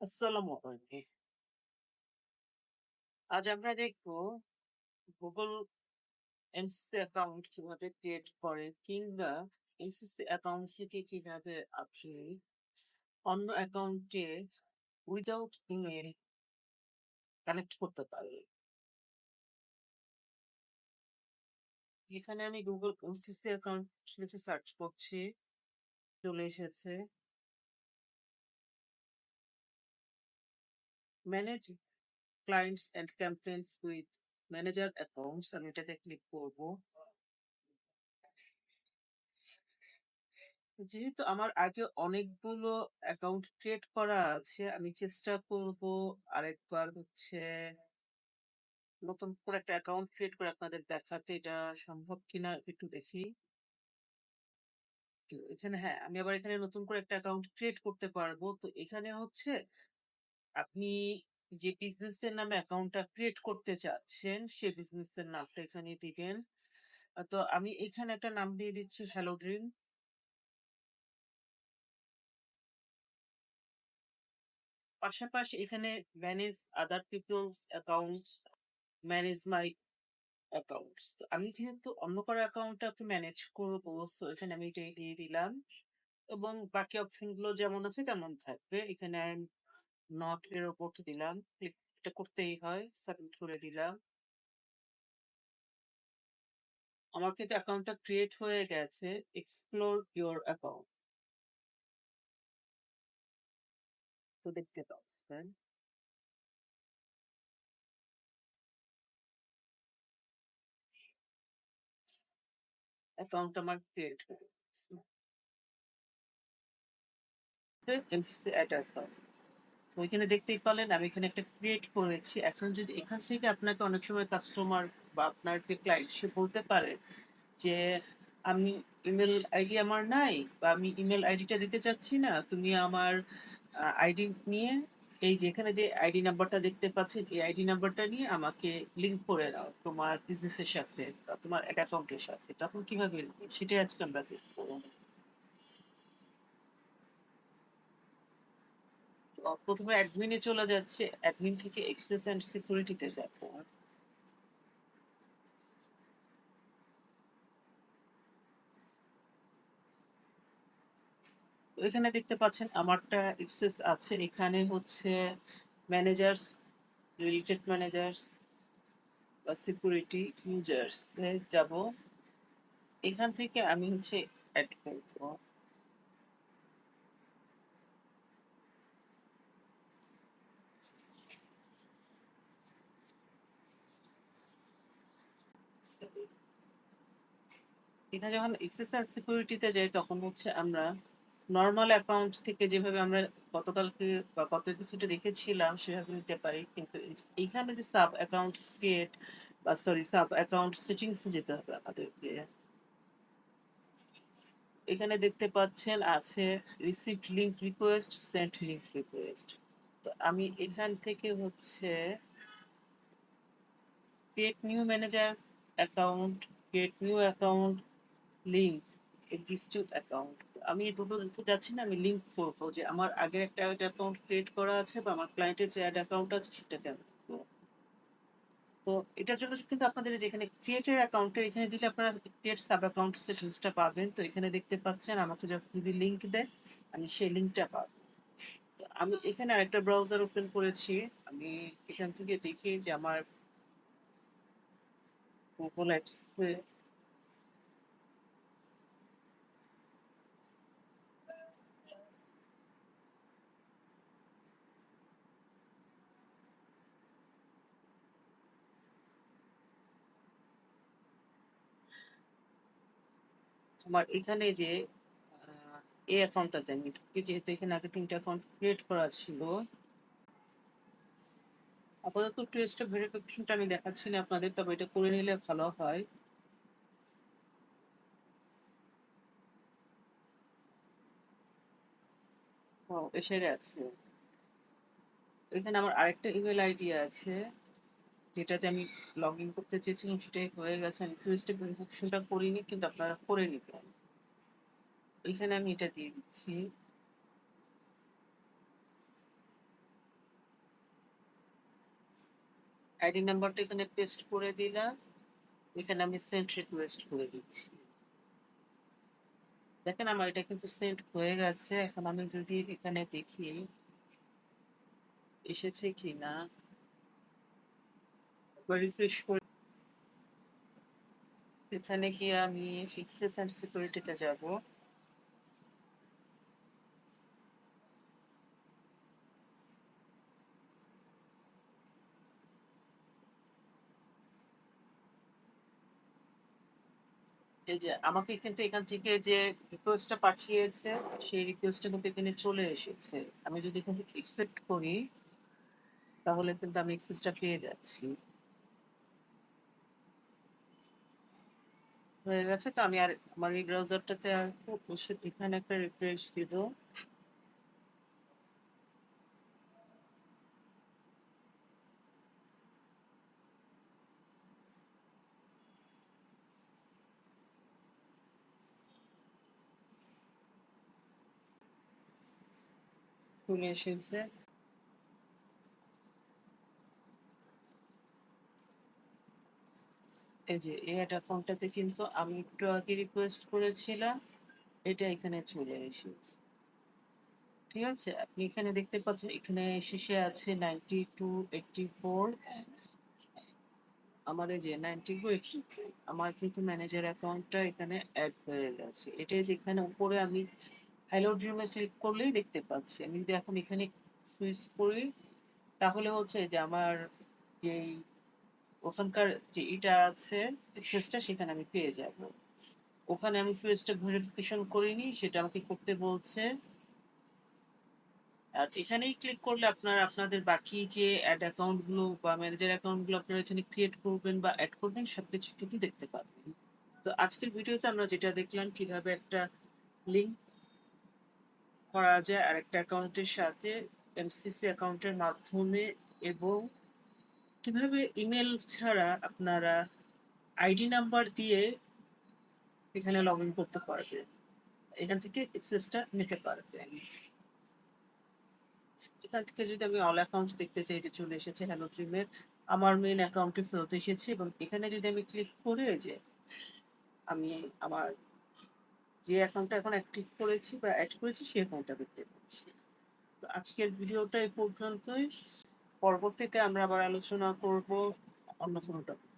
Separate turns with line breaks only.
আসসালামু আলাইকুম। আজ আমরা দেখব Google MCC অ্যাকাউন্ট কিভাবে ক্রিয়েট করে কিংবা MCC অ্যাকাউন্ট থেকে কিভাবে আপনি অন্য অ্যাকাউন্টে উইদাউট ইমেইল কানেক্ট করতে পারেন। এখানে আমি Google MCC অ্যাকাউন্ট লিখে সার্চ করছি, চলে এসেছে। Manage clients and campaigns with manager accounts, আমি এটাতে ক্লিক করব। যেহেতু আমার আগে অনেকগুলো অ্যাকাউন্ট ক্রিয়েট করা আছে, আমি চেষ্টা করব আরেকবার নতুন করে একটা অ্যাকাউন্ট ক্রিয়েট করে আপনাদের দেখাতে। এটা সম্ভব কিনা একটু দেখি। তো এখানে হ্যাঁ, আমি আবার এখানে নতুন করে একটা অ্যাকাউন্ট ক্রিয়েট করতে পারবো। তো এখানে আপনি যে বিজনেসের নামে অ্যাকাউন্টটা ক্রিয়েট করতে চাচ্ছেন সেই বিজনেসের নামটা এখানে দিবেন। তো আমি এখানে একটা নাম দিয়ে দিচ্ছি হ্যালো ড্রিম। পাশাপাশি এখানে manage other people's accounts, manage my accounts. তো আমি যেহেতু অন্য কারো অ্যাকাউন্টটাকে ম্যানেজ করবো, সো এখানে আমি এটাই দিয়ে দিলাম এবং বাকি অপশনগুলো যেমন আছে তেমন থাকবে। এখানে নট এর উপর দিলাম, ক্লিক এটা করতেই হয়, সাবমিট করে দিলাম। আমার কিন্তু অ্যাকাউন্টটা ক্রিয়েট হয়ে গেছে। এক্সপ্লোর ইওর অ্যাকাউন্ট তো দেখতে পাচ্ছেন অ্যাকাউন্ট আমার ক্রিয়েট হয়ে গেছে। এমসিসি অ্যাড অ্যাকাউন্ট ওইখানে দেখতেই পেলেন আমি এখানে একটা ক্রিয়েট করেছি। এখন যদি এখান থেকে আপনাকে অনেক সময় কাস্টমার বা আপনার যে ক্লায়েন্ট সে বলতে পারে যে আমি ইমেল আইডি আমার নাই বা আমি ইমেল আইডিটা দিতে চাচ্ছি না, তুমি আমার আইডি নিয়ে এই যেখানে যে আইডি নাম্বারটা দেখতে পাচ্ছেন এই আইডি নাম্বারটা নিয়ে আমাকে লিংক করে দাও তোমার বিজনেসের সাথে বা তোমার অ্যাকাউন্টের সাথে। তখন কিভাবে সেটাই আজকে আমরা দেখবো। প্রথমে অ্যাডমিনে চলে যাচ্ছে, অ্যাডমিন থেকে এক্সেস অ্যান্ড সিকিউরিটিতে যাবো। তো এখানে দেখতে পাচ্ছেন আমারটা এক্সেস আছে। এখানে ম্যানেজার্স, রিলেটেড ম্যানেজার্স বা সিকিউরিটি ইউজার্স এ যাব। এখান থেকে আমি অ্যাড করবো। এখানে যখন এক্সেস অ্যান্ড সিকিউরিটিতে যাই তখন আমরা নর্মাল অ্যাকাউন্ট থেকে যেভাবে আমরা গতকালকে বা গত এপিসোডে দেখেছিলাম সেভাবে নিতে পারি, কিন্তু এইখানে যে সাব অ্যাকাউন্ট ক্রিয়েট বা সরি সাব অ্যাকাউন্ট সেটিংসে যেতে হবে আমাদেরকে। এখানে দেখতে পাচ্ছেন আছে received link request, sent link request. তো আমি এখান থেকে create new manager account, create new account, link existing account. আমি এই দুটো দিতে যাচ্ছি না, আমি লিঙ্ক করবো যে আমার আগের একটা অ্যাকাউন্ট ক্রিয়েট করা আছে বা আমার ক্লায়েন্টের যে অ্যাড অ্যাকাউন্ট আছে সেটাকে আমি করবো। তো এটার জন্য কিন্তু আপনাদের যেখানে ক্রিয়েটের অ্যাকাউন্টে এখানে দিলে আপনারা ক্রিয়েট সাব অ্যাকাউন্ট সেটিংসটা পাবেন। তো এখানে দেখতে পাচ্ছেন আমাকে যখন যদি লিঙ্ক দেয় আমি সেই লিঙ্কটা পাবো। তো আমি এখানে আরেকটা ব্রাউজার ওপেন করেছি। আমি এখান থেকে দেখি যে আমার গুগল অ্যাডসে আমার এখানে যে আহ, এই অ্যাকাউন্টটাতে আমি ঢুকি, যেহেতু এখানে আগে 3টা অ্যাকাউন্ট ক্রিয়েট করা ছিল। আপাতত টু স্টেপ ভেরিফিকেশনটা আমি দেখাচ্ছি না আপনাদের, তবে এটা করে নিলে ভালো হয়। ও, এসে গেছে। এখানে আমার আরেকটা ইমেল আইডি আছে যেটাতে আমি লগ ইন করতে চেয়েছিলাম, সেটাই হয়ে গেছে। আমি টু স্টেপ ভেরিফিকেশনটা করিনি, কিন্তু আপনারা করে নিবেন। এখানে আমি এটা দিয়ে দিচ্ছি। আইডি নাম্বারটা এখানে পেস্ট করে দিলাম, এখানে আমি সেন্ড রিকোয়েস্ট করে দিচ্ছি। দেখেন আমার এটা কিন্তু সেন্ড হয়ে গেছে। এখন আমি যদি এখানে দেখি এসেছে কি না, রিফ্রেশ করে এখানে গিয়ে আমি ফিক্সেস অ্যান্ড সিকিউরিটিতে যাব। এই যে আমাকে কিন্তু এখান থেকে যে রিকোয়েস্টটা পাঠিয়েছে সেই রিকোয়েস্টটা কিন্তু এখানে চলে এসেছে। আমি যদি এখান থেকে অ্যাকসেপ্ট করি তাহলে কিন্তু আমি অ্যাক্সেসটা পেয়ে যাচ্ছি। হয়ে গেছে। তো আমি আর আমার এই ব্রাউজারটাতে আর বসে এখানে একটা রিফ্রেশ দিব। চলে এসেছে। এই যে এই অ্যাকাউন্টটাতে কিন্তু আমি একটু আগে রিকোয়েস্ট করেছিলাম, এটা এখানে চলে এসেছে। ঠিক আছে, আপনি এখানে দেখতে পাচ্ছেন এখানে শেষে আছে 9284। আমার এই যে 9284 আমার কিন্তু ম্যানেজার অ্যাকাউন্টটা এখানে অ্যাড হয়ে গেছে। এটাই যেখানে উপরে আমি হ্যালো ড্রিমে ক্লিক করলেই দেখতে পাচ্ছি। আমি যদি এখন এখানে সুইচ করি তাহলে হচ্ছে যে আমার যেই ওখানকার যে এটা আছে ফেসটা সেখানে আমি পেয়ে যাব। ওখানে আমি ফেসটা ভেরিফিকেশন করিনি, সেটা আমাকে করতে বলছে। আর এখানেই ক্লিক করলে আপনারা আপনাদের বাকি যে অ্যাড অ্যাকাউন্টগুলো বা ম্যানেজার অ্যাকাউন্টগুলো আপনারা এখানে ক্রিয়েট করবেন বা অ্যাড করবেন সবকিছু কিন্তু দেখতে পারবেন। তো আজকের ভিডিওতে আমরা যেটা দেখলাম কিভাবে একটা লিঙ্ক করা যায় আরেকটা অ্যাকাউন্টের সাথে এমসিসি অ্যাকাউন্টের মাধ্যমে, এবং কিভাবে ইমেল ছাড়া আপনারা আইডি নাম্বার দিয়ে এখানে লগ ইন করতে পারবেন, এখান থেকে অ্যাক্সেসটা নিতে পারবেন। এখান থেকে যদি আমি অল অ্যাকাউন্ট দেখতে চাই, যে চলে এসেছে হ্যালো ড্রিমের আমার মেন অ্যাকাউন্টে ফেরত এসেছে, এবং এখানে যদি আমি ক্লিক করে যে আমি আমার যে অ্যাকাউন্টটা এখন অ্যাক্টিভ করেছি বা অ্যাড করেছি সেই অ্যাকাউন্টটা দেখতে পাচ্ছি। তো আজকের ভিডিওটা এই পর্যন্তই। পরবর্তীতে আমরা আবার আলোচনা করব অন্য কোনো টপিক।